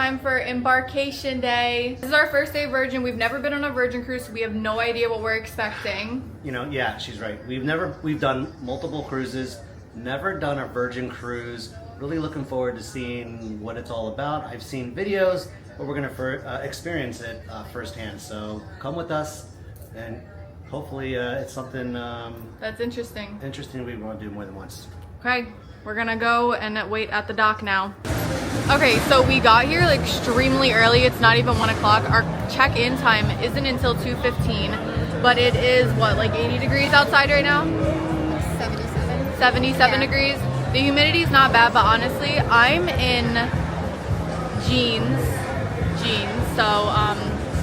time for Embarkation Day. This is our first day Virgin. We've never been on a Virgin cruise, so we have no idea what we're expecting. You know, yeah, she's right. We've done multiple cruises, never done a Virgin cruise. Really looking forward to seeing what it's all about. I've seen videos, but we're gonna experience it firsthand. So come with us, and hopefully it's something that's interesting. We want to do more than once. Okay, we're gonna go and wait at the dock now. Okay, so we got here like extremely early. It's not even 1 o'clock. Our check-in time isn't until 2:15, but it is what, like 80 degrees outside right now? 77 degrees. The humidity is not bad, but honestly, I'm in jeans. So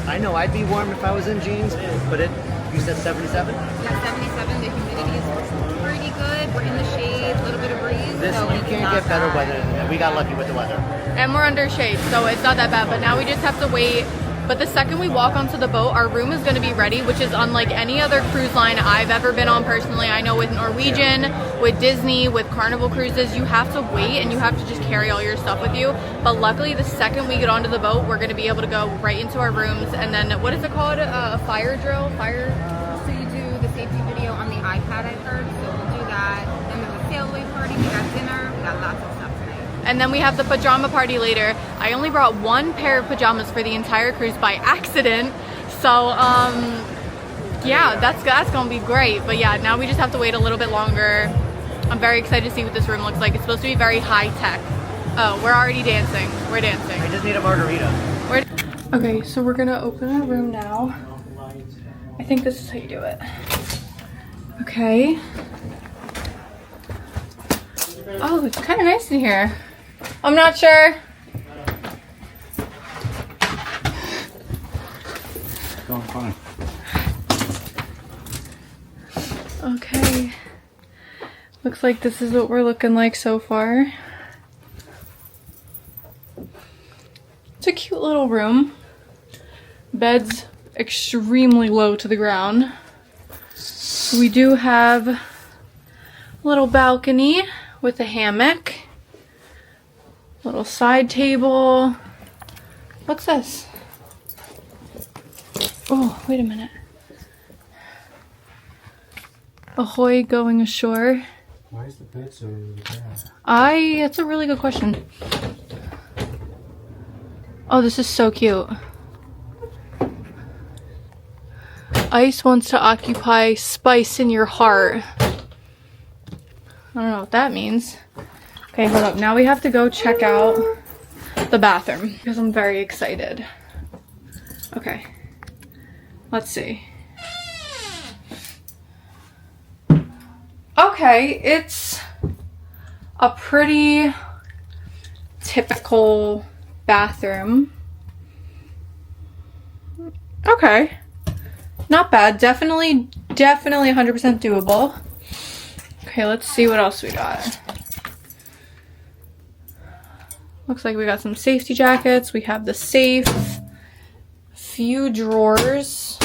I know I'd be warm if I was in jeans, but you said 77? Yeah, 77. The humidity is pretty good. We're in the shade, a little bit of breeze. You can't get better weather than that. We got lucky with the weather. And we're under shade, so it's not that bad. But now we just have to wait. But the second we walk onto the boat, our room is going to be ready, which is unlike any other cruise line I've ever been on personally. I know with Norwegian, with Disney, with Carnival cruises, you have to wait and you have to just carry all your stuff with you. But luckily, the second we get onto the boat, we're going to be able to go right into our rooms. And then, what is it called? A fire drill? So you do the safety video on the iPad, I heard. So we'll do that. Then there's a sail away party. We got dinner. We got lots of stuff tonight. And then we have the pajama party later. I only brought one pair of pajamas for the entire cruise by accident. So, yeah, that's gonna be great. But yeah, now we just have to wait a little bit longer. I'm very excited to see what this room looks like. It's supposed to be very high tech. Oh, we're already dancing. We're dancing. I just need a margarita. Okay, so we're gonna open our room now. I think this is how you do it. Okay. Oh, it's kind of nice in here. I'm not sure. Going fine. Okay. Looks like this is what we're looking like so far. It's a cute little room. Bed's extremely low to the ground. We do have a little balcony with a hammock. Little side table. What's this? Oh, wait a minute. Ahoy going ashore. Why is the bed so bad? That's a really good question. Oh, this is so cute. Ice wants to occupy spice in your heart. I don't know what that means. Okay, hold up. Now we have to go check out the bathroom because I'm very excited. Okay. Let's see. Okay, it's a pretty typical bathroom. Okay. Not bad. Definitely 100% doable. Okay, let's see what else we got. Looks like we got some safety jackets. We have the safe. A few drawers.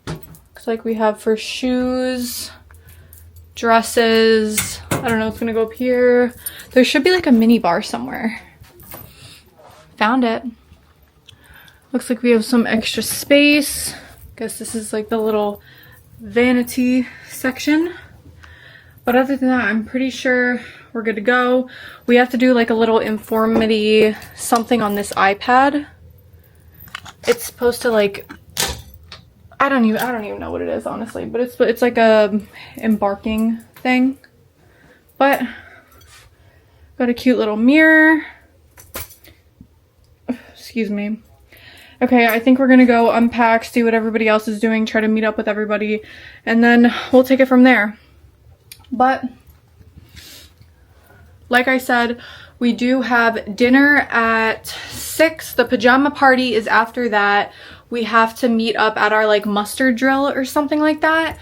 Looks like we have for shoes, dresses. I don't know, it's gonna go up here. There should be like a mini bar somewhere. Found it. Looks like we have some extra space. Guess this is like the little vanity section. But other than that, I'm pretty sure we're good to go. We have to do like a little informative something on this iPad. It's supposed to like, I don't even know what it is honestly, but it's like a embarking thing. But got a cute little mirror. Excuse me. Okay, I think we're gonna go unpack, see what everybody else is doing, try to meet up with everybody, and then we'll take it from there. But like I said, we do have dinner at 6. The pajama party is after that. We have to meet up at our like mustard drill or something like that.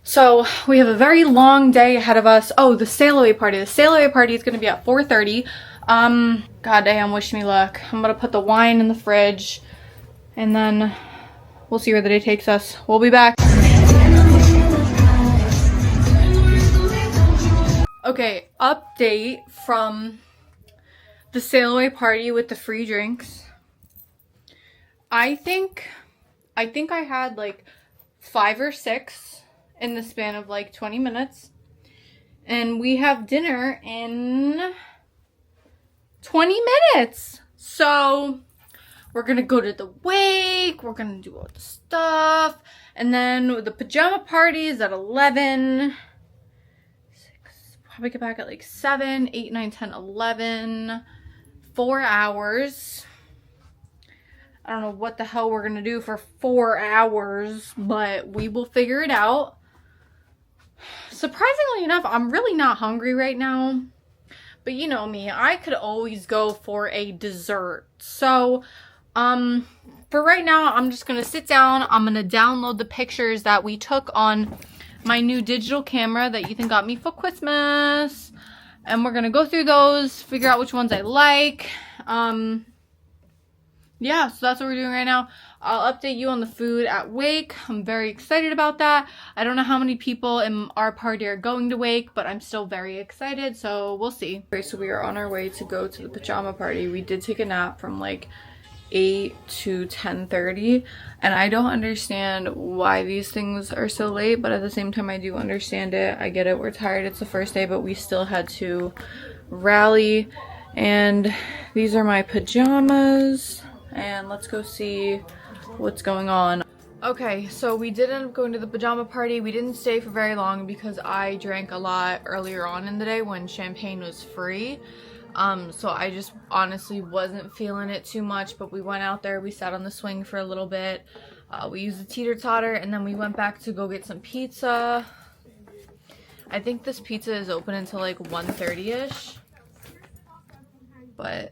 So we have a very long day ahead of us. Oh, the sail away party. The sail away party is going to be at 4:30. God damn, wish me luck. I'm going to put the wine in the fridge and then we'll see where the day takes us. We'll be back. Okay, update from the sail away party with the free drinks. I think I had like 5 or 6 in the span of like 20 minutes. And we have dinner in 20 minutes. So we're gonna go to the wake, we're gonna do all the stuff, and then the pajama party is at 11. Probably get back at like 7, 8, 9, 10, 11. 4 hours. I don't know what the hell we're gonna do for 4 hours, but we will figure it out. Surprisingly enough, I'm really not hungry right now. But you know me, I could always go for a dessert. So, for right now, I'm just gonna sit down. I'm gonna download the pictures that we took on my new digital camera that Ethan got me for Christmas, and we're gonna go through those, figure out which ones I like. Yeah, so that's what we're doing right now. I'll update you on the food at Wake. I'm very excited about that. I don't know how many people in our party are going to Wake, but I'm still very excited, so we'll see. Okay, so we are on our way to go to the pajama party. We did take a nap from like 8 to 10:30, and I don't understand why these things are so late, but at the same time I do understand it. I get it, we're tired, it's the first day, but we still had to rally. And these are my pajamas, and let's go see what's going on. Okay, so we did end up going to the pajama party. We didn't stay for very long because I drank a lot earlier on in the day when champagne was free. So I just honestly wasn't feeling it too much, but we went out there, we sat on the swing for a little bit, we used the teeter-totter, and then we went back to go get some pizza. I think this pizza is open until like 1:30ish, but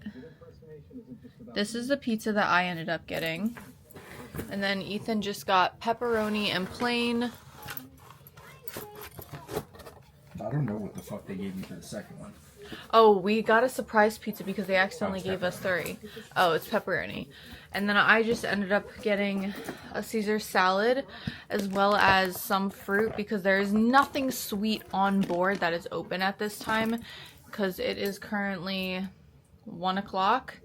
this is the pizza that I ended up getting. And then Ethan just got pepperoni and plain. I don't know what the fuck they gave me for the second one. Oh, we got a surprise pizza because they accidentally gave us 3. Oh, it's pepperoni. And then I just ended up getting a Caesar salad as well as some fruit because there is nothing sweet on board that is open at this time because it is currently 1 o'clock.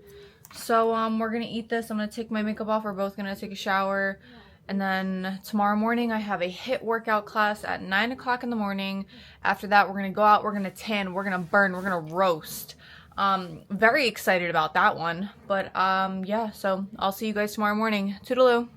So we're gonna eat this. I'm gonna take my makeup off. We're both gonna take a shower. And then tomorrow morning I have a HIIT workout class at 9 o'clock in the morning. After that, we're gonna go out, we're gonna tan, we're gonna burn, we're gonna roast. Very excited about that one. But yeah, so I'll see you guys tomorrow morning. Toodaloo.